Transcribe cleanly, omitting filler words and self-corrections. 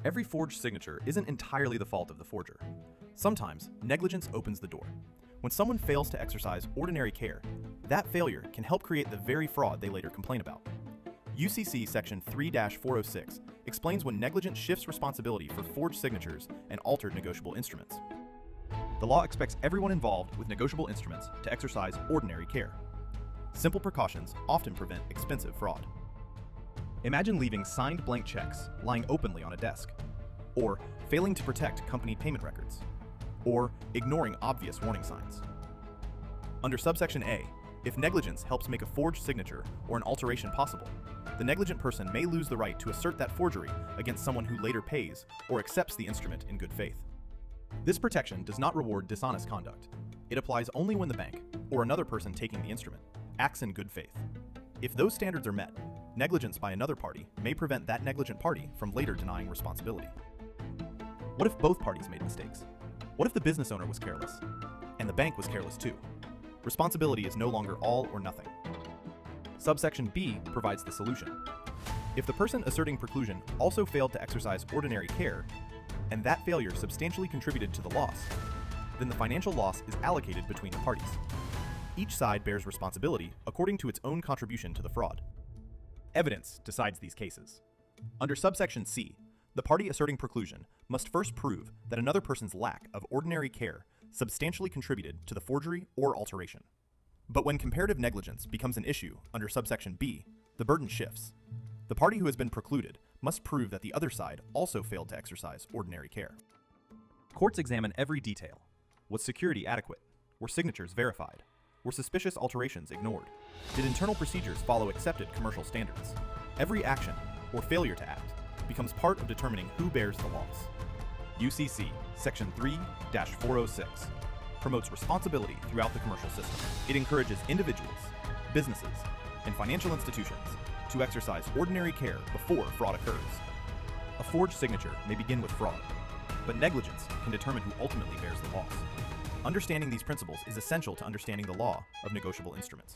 Every forged signature isn't entirely the fault of the forger. Sometimes, negligence opens the door. When someone fails to exercise ordinary care, that failure can help create the very fraud they later complain about. UCC Section 3-406 explains when negligence shifts responsibility for forged signatures and altered negotiable instruments. The law expects everyone involved with negotiable instruments to exercise ordinary care. Simple precautions often prevent expensive fraud. Imagine leaving signed blank checks lying openly on a desk, or failing to protect company payment records, or ignoring obvious warning signs. Under Subsection A, if negligence helps make a forged signature or an alteration possible, the negligent person may lose the right to assert that forgery against someone who later pays or accepts the instrument in good faith. This protection does not reward dishonest conduct. It applies only when the bank, or another person taking the instrument, acts in good faith. If those standards are met, negligence by another party may prevent that negligent party from later denying responsibility. What if both parties made mistakes? What if the business owner was careless, and the bank was careless too? Responsibility is no longer all or nothing. Subsection B provides the solution. If the person asserting preclusion also failed to exercise ordinary care, and that failure substantially contributed to the loss, then the financial loss is allocated between the parties. Each side bears responsibility according to its own contribution to the fraud. Evidence decides these cases. Under Subsection C, the party asserting preclusion must first prove that another person's lack of ordinary care substantially contributed to the forgery or alteration. But when comparative negligence becomes an issue under Subsection B, the burden shifts. The party who has been precluded must prove that the other side also failed to exercise ordinary care. Courts examine every detail. Was security adequate? Were signatures verified? Were suspicious alterations ignored? Did internal procedures follow accepted commercial standards? Every action, or failure to act, becomes part of determining who bears the loss. UCC Section 3-406 promotes responsibility throughout the commercial system. It encourages individuals, businesses, and financial institutions to exercise ordinary care before fraud occurs. A forged signature may begin with fraud, but negligence can determine who ultimately bears the loss. Understanding these principles is essential to understanding the law of negotiable instruments.